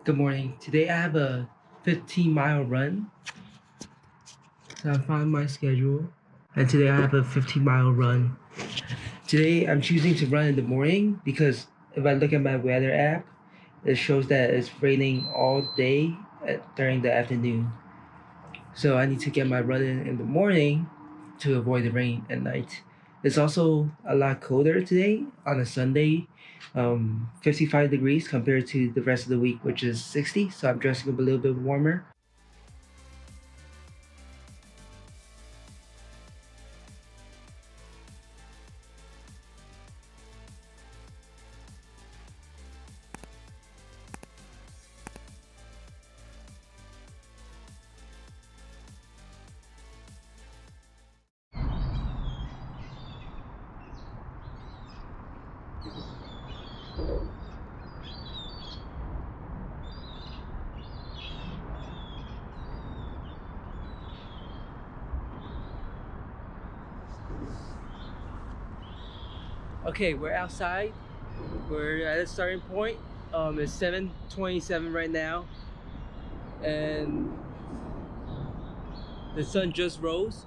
Good morning. Today I have a 15-mile run. So I found my schedule. And today I have a 15-mile run. Today I'm choosing to run in the morning because if I look at my weather app, it shows that it's raining all day during the afternoon. So I need to get my run in the morning to avoid the rain at night. It's also a lot colder today on a Sunday, 55 degrees compared to the rest of the week, which is 60. So I'm dressing up a little bit warmer. Okay, we're outside. We're at a starting point. It's 7:27 right now, and the sun just rose.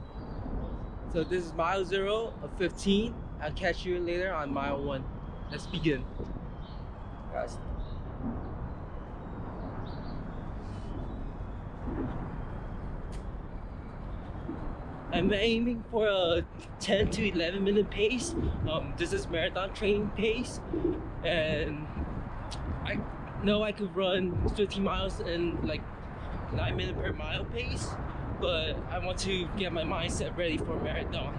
So this is mile 0 of 15. I'll catch you later on mile 1. Let's begin. Guys. I'm aiming for a 10 to 11 minute pace. This is marathon training pace, and I know I could run 15 miles in like 9 minutes per mile pace, but I want to get my mindset ready for a marathon.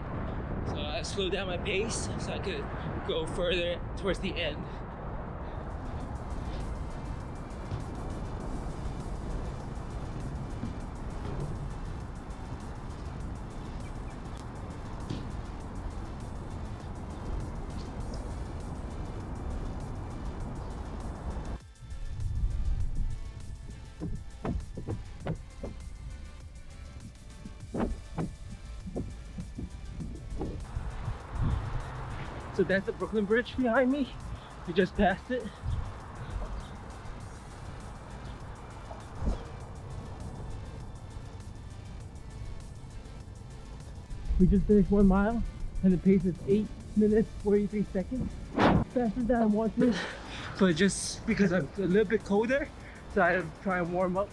So I slow down my pace so I could go further towards the end. So that's the Brooklyn Bridge behind me. We just passed it. We just finished 1 mile and the pace is 8 minutes 43 seconds. Faster than I wanted, but just because I'm a little bit colder, so I try and warm up.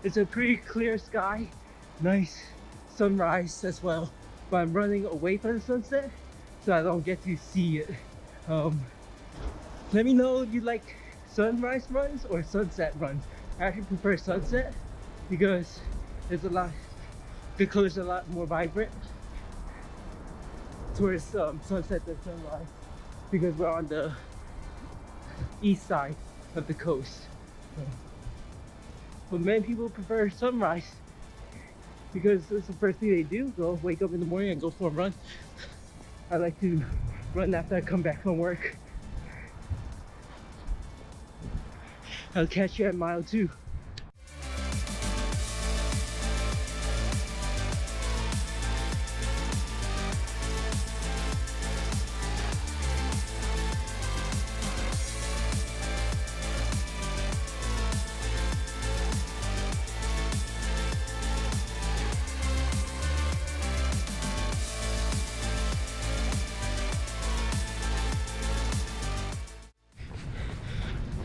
It's a pretty clear sky, nice sunrise as well, but I'm running away from the sunset so I don't get to see it. Let me know if you like sunrise runs or sunset runs. I actually prefer sunset because there's the colors are a lot more vibrant towards sunset than sunrise, because we're on the east side of the coast. But many people prefer sunrise because it's the first thing they do, go wake up in the morning and go for a run. I like to run after I come back from work. I'll catch you at mile 2.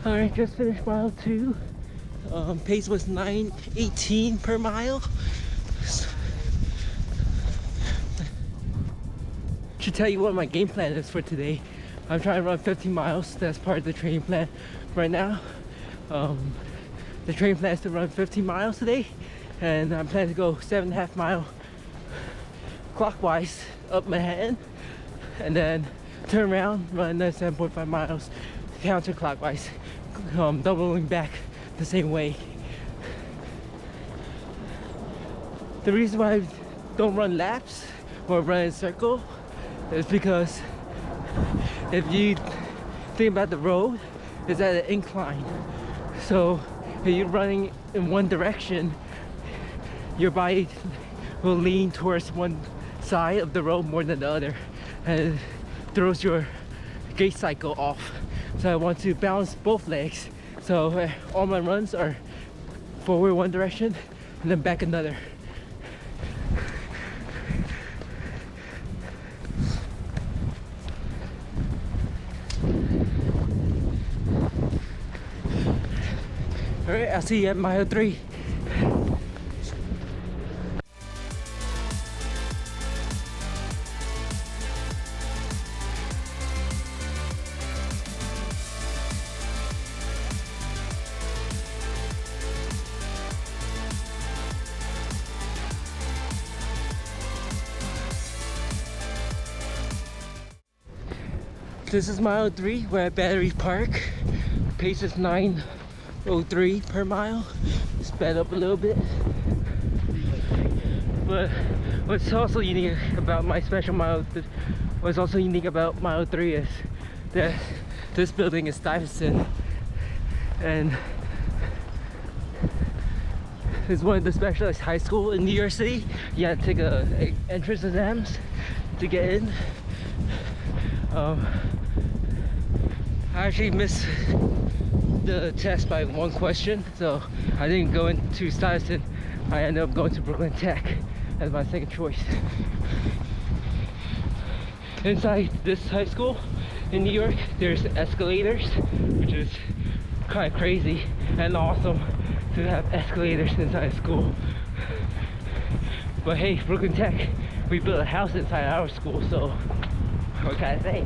Alright, just finished mile 2. Pace was 9:18 per mile. Should tell you what my game plan is for today. I'm trying to run 15 miles. That's part of the training plan right now. The training plan is to run 15 miles today, and I'm planning to go 7.5 mile clockwise up Manhattan, and then turn around, run another 7.5 miles counterclockwise, doubling back the same way. The reason why I don't run laps or run in a circle is because if you think about the road, it's at an incline. So if you're running in one direction, your body will lean towards one side of the road more than the other, and it throws your gait cycle off. So I want to balance both legs. So all my runs are forward one direction and then back another. Alright, I'll see you at mile 3. This is mile 3. We're at Battery Park. Pace is 9:03 per mile. Sped up a little bit. But what's also unique about my special mile, what's also unique about mile 3 is that this building is Stuyvesant, and it's one of the specialized high school in New York City. You have to take a entrance exams to get in. I actually missed the test by 1 question, so I didn't go into Stuyvesant. I ended up going to Brooklyn Tech as my second choice. Inside this high school in New York, there's escalators, which is kind of crazy and awesome to have escalators inside school. But hey, Brooklyn Tech, we built a house inside our school, so what can I say?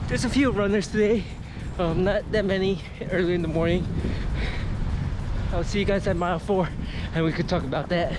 There's a few runners today, not that many early in the morning. I'll see you guys at mile 4 and we could talk about that.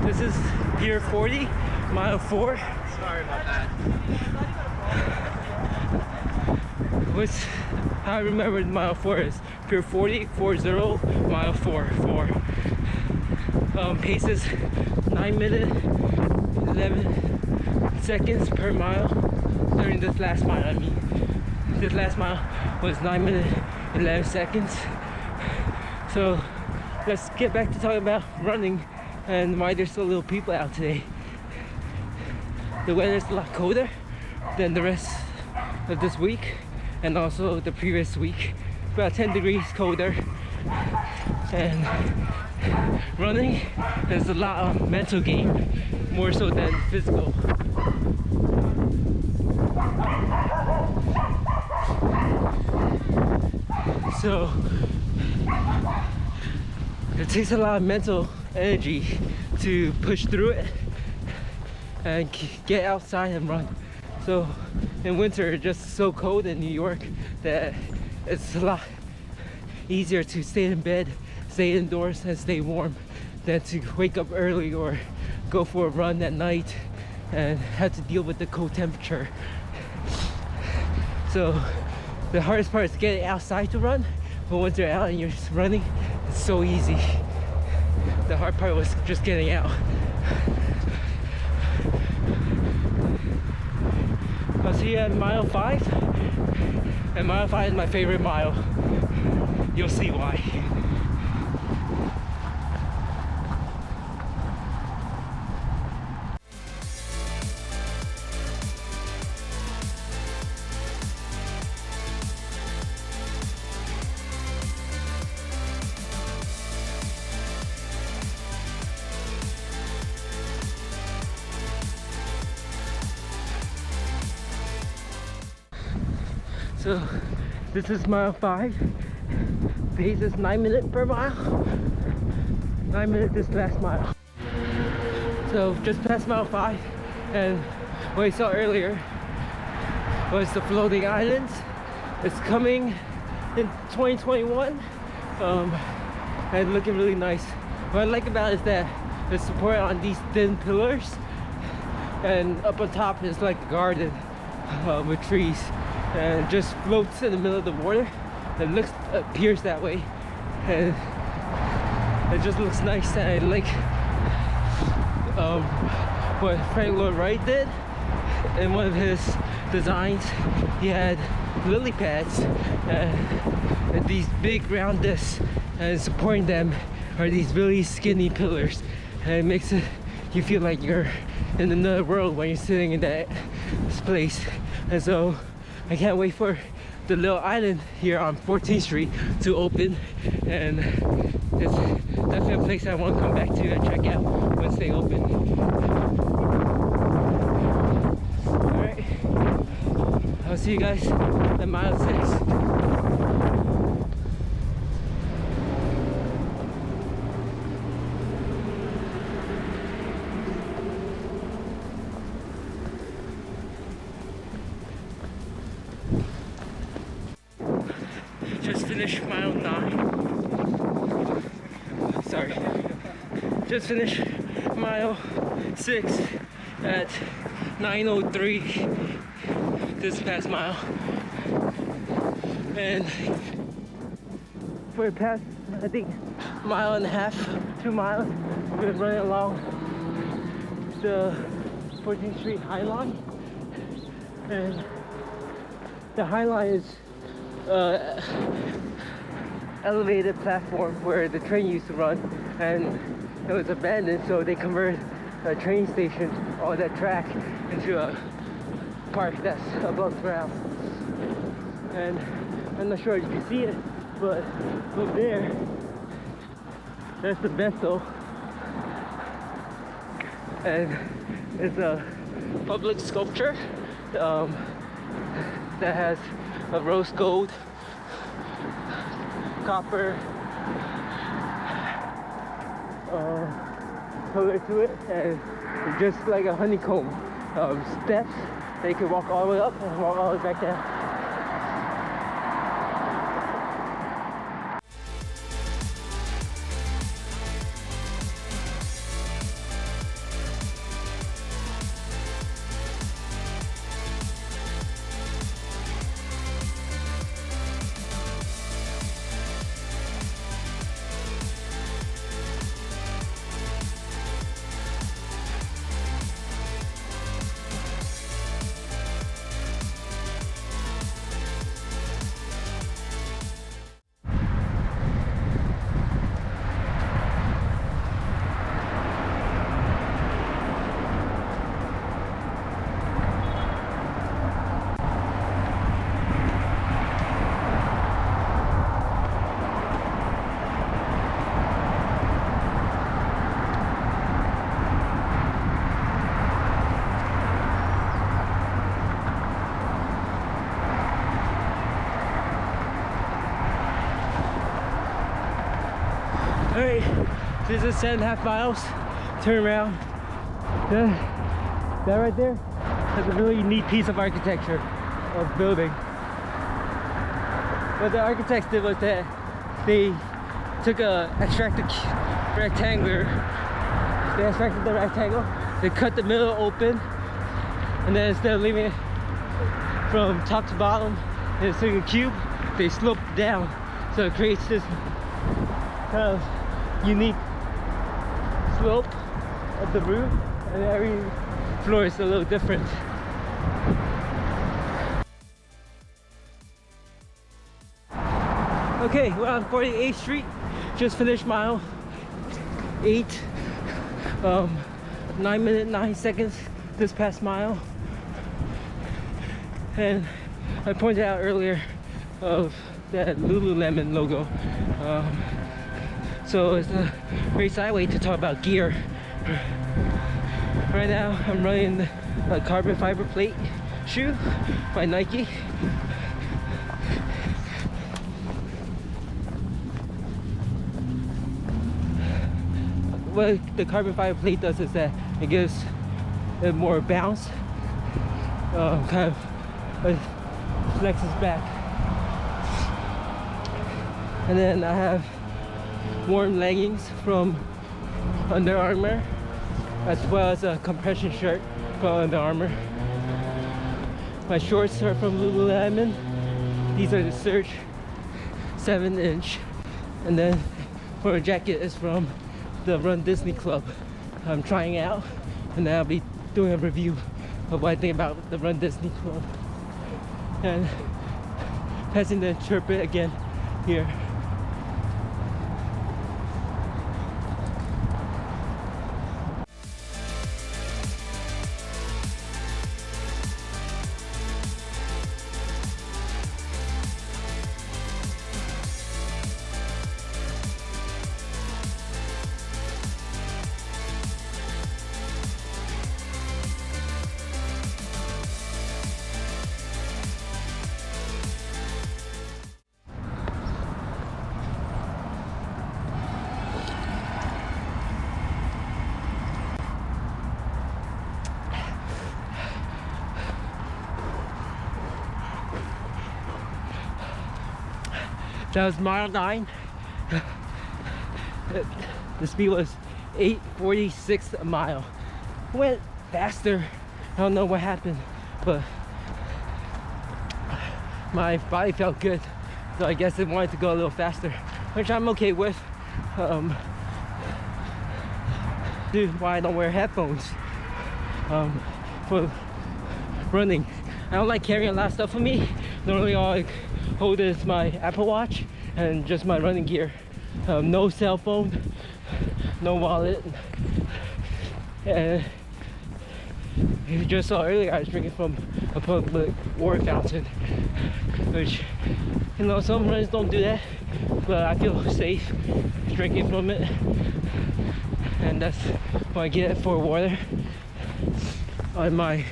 This is Pier 40, mile 4. Sorry about that. Which how I remember mile 4 is Pier 40, 40, mile 4, 4. Pace is 9 minutes, 11 seconds per mile during this last mile. I mean, this last mile was 9 minutes, 11 seconds. So let's get back to talking about running and why there's so little people out today. The weather's a lot colder than the rest of this week and also the previous week. About 10 degrees colder, and running is a lot of mental game, more so than physical. So it takes a lot of mental energy to push through it and get outside and run. So in winter it's just so cold in New York that it's a lot easier to stay in bed, stay indoors and stay warm than to wake up early or go for a run at night and have to deal with the cold temperature. So the hardest part is getting outside to run, but once you're out and you're just running, it's so easy. The hard part was just getting out. I'll see you at mile 5, and mile 5 is my favorite mile. You'll see why. So this is mile 5. Pace is 9 minutes per mile. 9 minutes this last mile. So just past mile 5, and what we saw earlier was the floating islands. It's coming in 2021, and looking really nice. What I like about it is that it's supported on these thin pillars, and up on top is like a garden with trees, and it just floats in the middle of the water. It appears that way, and it just looks nice. And I like what Frank Lloyd Wright did in one of his designs. He had lily pads and these big round discs, and supporting them are these really skinny pillars, and it makes you feel like you're in another world when you're sitting in this place. And so I can't wait for the little island here on 14th Street to open, and it's definitely a place I want to come back to and check out once they open. Alright, I'll see you guys at mile 6. Just finished mile 9. Sorry. Just finished mile 6 at 9:03 this past mile. And for the past, I think, mile and a half, 2 miles, we've been running along the 14th Street High Line. And the High Line is elevated platform where the train used to run, and it was abandoned, so they converted a train station on that track into a park that's above ground. And I'm not sure if you can see it, but over there, there's the vessel, and it's a public sculpture that has a rose gold, copper color to it, and just like a honeycomb steps. They can walk all the way up and walk all the way back down. Alright, this is 7.5 miles. Turn around. That right there, that's a really neat piece of architecture of building. What the architects did was that they took extracted the rectangle, they cut the middle open, and then instead of leaving it from top to bottom in a single cube, they sloped down, so it creates this kind of unique slope of the roof, and every floor is a little different. Okay, we're on 48th Street. Just finished mile 8. 9 minutes 9 seconds this past mile. And I pointed out earlier of that Lululemon logo. So it's a great sideway to talk about gear. Right now I'm running a carbon fiber plate shoe by Nike. What the carbon fiber plate does is that It gives it more bounce, kind of flexes back. And then I have warm leggings from Under Armour, as well as a compression shirt from Under Armour. My shorts are from Lululemon. These are the Surge 7-inch. And then for a jacket is from the RunDisney Club. I'm trying out, and then I'll be doing a review of what I think about the RunDisney Club. And passing the interpret again here. That was mile 9. The speed was 8:46 a mile. Went faster. I don't know what happened, but my body felt good, so I guess it wanted to go a little faster, which I'm okay with. Dude, why I don't wear headphones for running. I don't like carrying a lot of stuff with me. Normally all I hold is my Apple Watch and just my running gear. No cell phone, no wallet. And you just saw earlier I was drinking from a public water fountain, which, you know, some runners don't do that, but I feel safe drinking from it, and that's what I get for water on my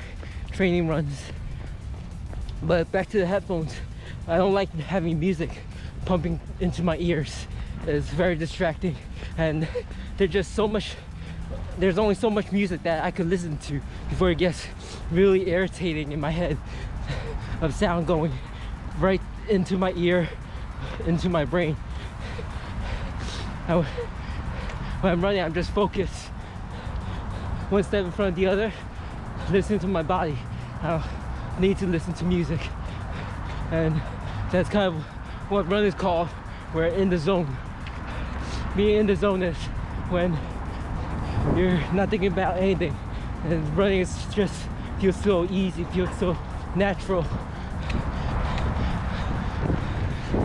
training runs. But back to the headphones, I don't like having music pumping into my ears. It's very distracting, and there's only so much music that I could listen to before it gets really irritating in my head, of sound going right into my ear, into my brain. When I'm running, I'm just focused, one step in front of the other, listening to my body. I don't need to listen to music, and that's kind of what runners call we're in the zone. Being in the zone is when you're not thinking about anything, and running is just feels so easy, feels so natural.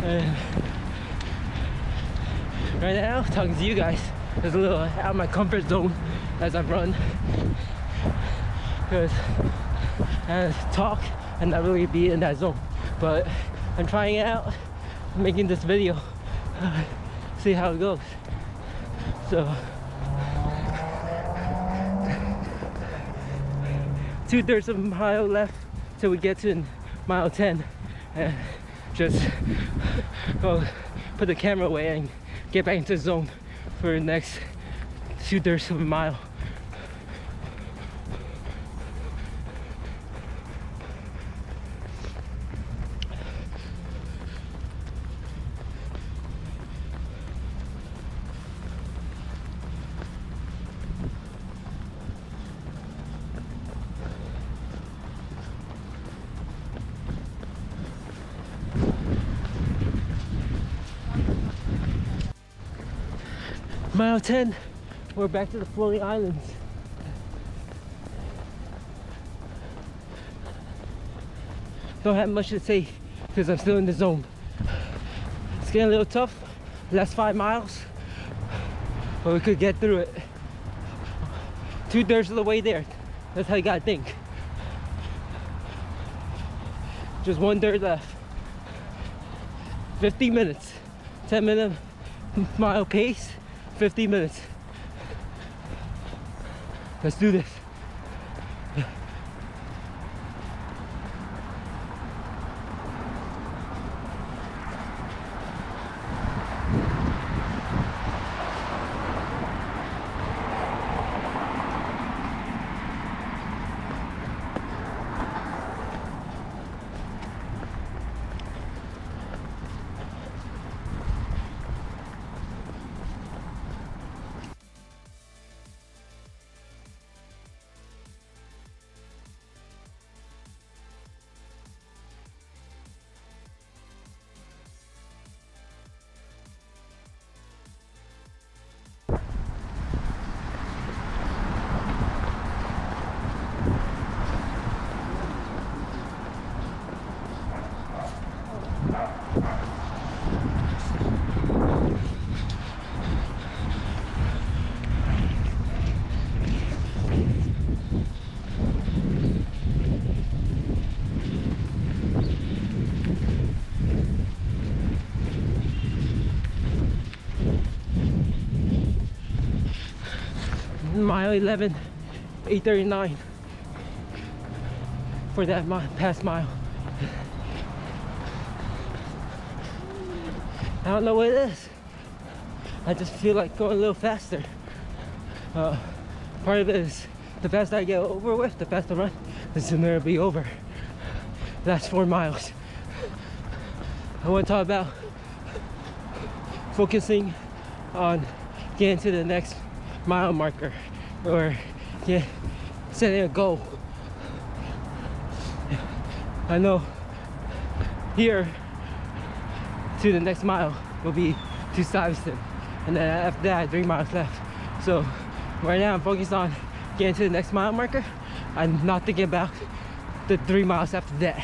And right now, talking to you guys is a little out of my comfort zone as I run, because I talk and not really be in that zone. But I'm trying it out, making this video, see how it goes. So 2/3 of a mile left till we get to mile 10, and just go put the camera away and get back into the zone for the next 2/3 of a mile. Mile 10, we're back to the floating islands. Don't have much to say because I'm still in the zone. It's getting a little tough, last 5 miles, but we could get through it. 2/3 of the way there, that's how you gotta think. Just 1/3 left. 50 minutes, 10-minute mile pace. 50 minutes. Let's do this. mile 11, 8:39 for that past mile. I don't know what it is. I just feel like going a little faster. Part of it is the faster I get over with, the faster I run, the sooner it'll be over. That's 4 miles. I want to talk about focusing on getting to the next mile marker, or setting a goal. I know here to the next mile will be to Stuyvesant, and then after that I have 3 miles left. So right now I'm focused on getting to the next mile marker. I'm not thinking about the 3 miles after that.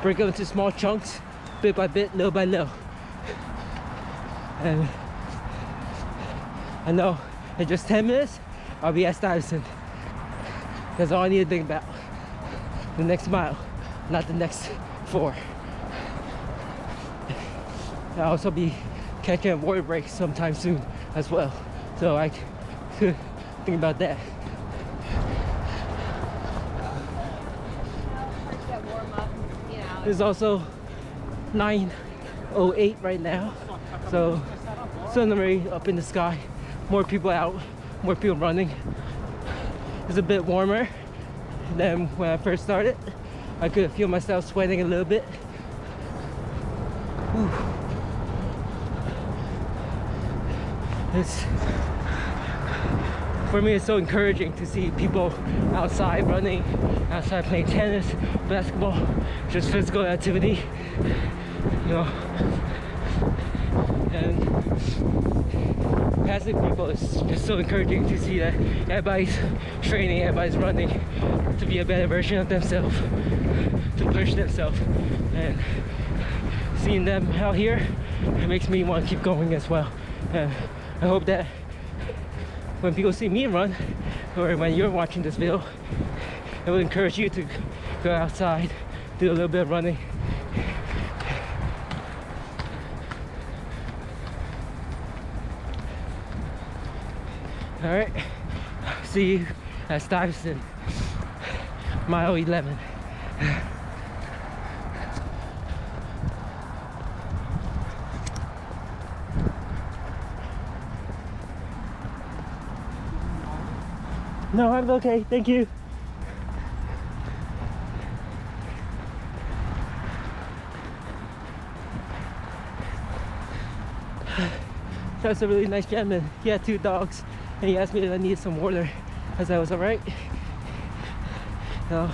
Break it into small chunks, bit by bit, little by little. And I know in just 10 minutes I'll be at Stuyvesant. That's all I need to think about. The next mile, not the next 4. I'll also be catching a water break sometime soon as well, so I could think about that. It's also 9:08 right now, so sun already up in the sky, more people out, more people running. It's a bit warmer than when I first started. I could feel myself sweating a little bit. Whew. For me, it's so encouraging to see people outside running, outside playing tennis, basketball, just physical activity, you know. And passing people is just so encouraging to see that everybody's training, everybody's running to be a better version of themselves, to push themselves. And seeing them out here, it makes me want to keep going as well. And I hope that when people see me run, or when you're watching this video, it will encourage you to go outside, do a little bit of running. All right, see you at Stuyvesant, mile 11. No, I'm okay, thank you. That's a really nice gentleman. He had 2 dogs, and he asked me if I needed some water. I said I was alright. So,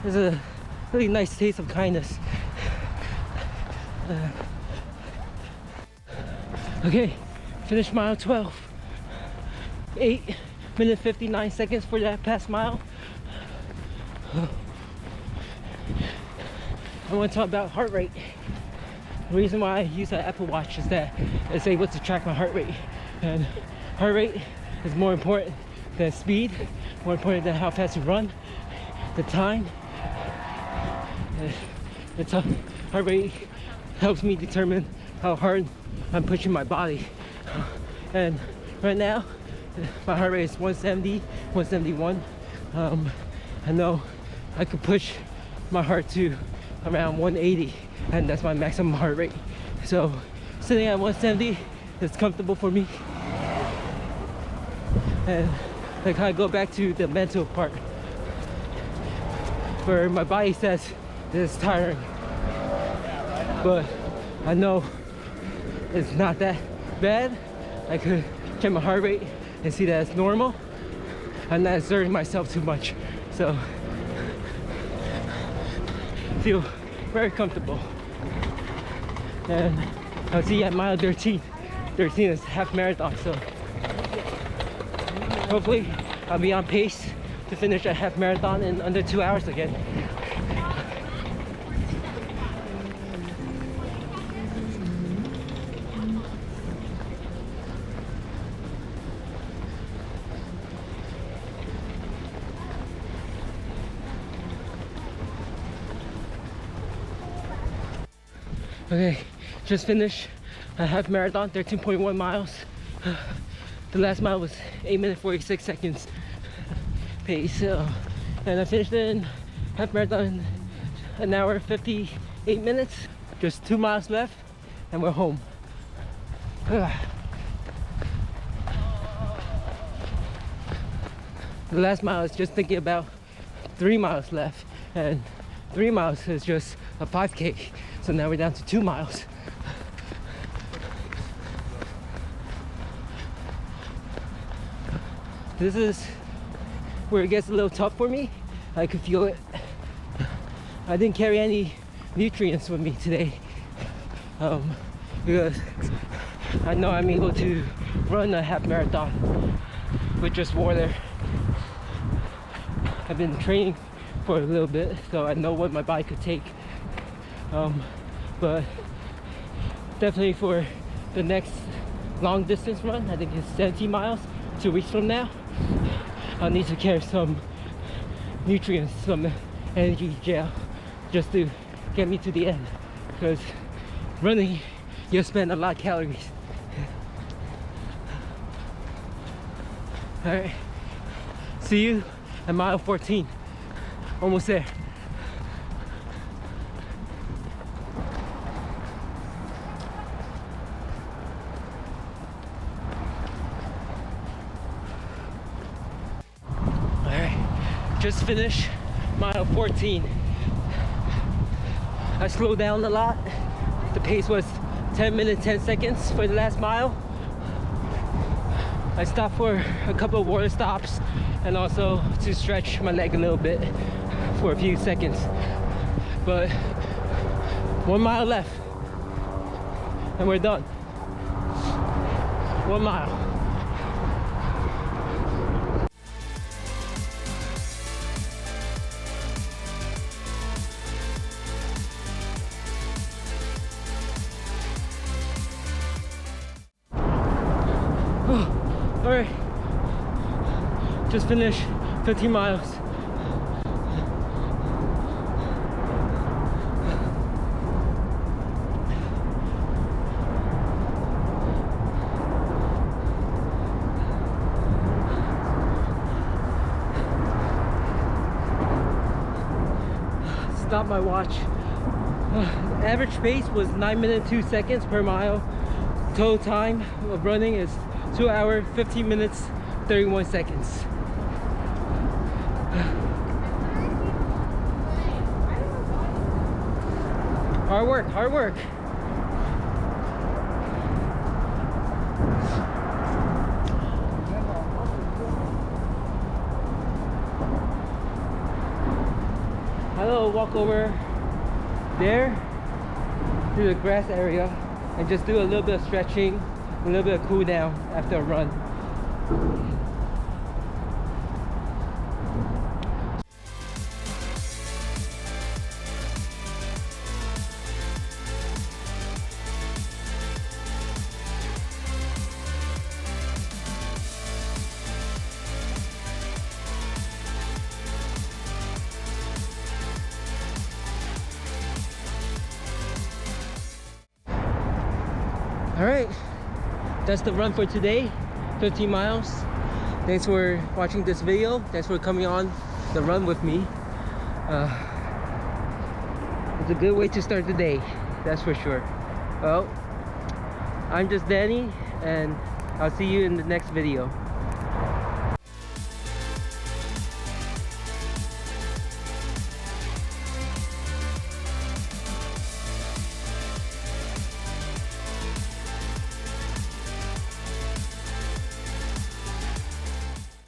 there's a really nice taste of kindness. Okay, finished mile 12. 8 minutes 59 seconds for that past mile. I want to talk about heart rate. The reason why I use an Apple Watch is that it's able to track my heart rate, and heart rate is more important than speed, more important than how fast you run, the time. Heart rate helps me determine how hard I'm pushing my body, and right now my heart rate is 170, 171. I know I could push my heart to around 180, and that's my maximum heart rate. So sitting at 170 is comfortable for me. And like, I go back to the mental part, where my body says this is tiring, but I know it's not that bad. I could check my heart rate and see that it's normal. I'm not exerting myself too much, so feel very comfortable. And I'll see you at mile 13. 13 is half marathon, so hopefully I'll be on pace to finish a half marathon in under 2 hours again. Okay, just finished a half marathon, 13.1 miles. The last mile was 8 minutes 46 seconds pace, and I finished in half marathon an hour 58 minutes. Just 2 miles left and we're home. The last mile is just thinking about 3 miles left, and 3 miles is just a 5K, so now we're down to 2 miles. This is where it gets a little tough for me. I could feel it. I didn't carry any nutrients with me today, because I know I'm able to run a half marathon with just water. I've been training for a little bit, so I know what my body could take, but definitely for the next long distance run, I think it's 17 miles, 2 weeks from now, I'll need to carry some nutrients, some energy gel, just to get me to the end, because running, you'll spend a lot of calories. All right, see you at mile 14, almost there. All right, just finished mile 14. I slowed down a lot. The pace was 10 minutes 10 seconds for the last mile. I stopped for a couple of water stops and also to stretch my leg a little bit for a few seconds. But 1 mile left and we're done. 1 mile. All right, just finished 15 miles. Stop my watch. Average pace was 9 minutes 2 seconds per mile. Total time of running is 2 hours 15 minutes 31 seconds. Hard work, hard work. I'll walk over there to the grass area and just do a little bit of stretching, a little bit of cool down after a run. All right, that's the run for today, 15 miles. Thanks for watching this video. Thanks for coming on the run with me. It's a good way to start the day, that's for sure. Well, I'm just Danny, and I'll see you in the next video.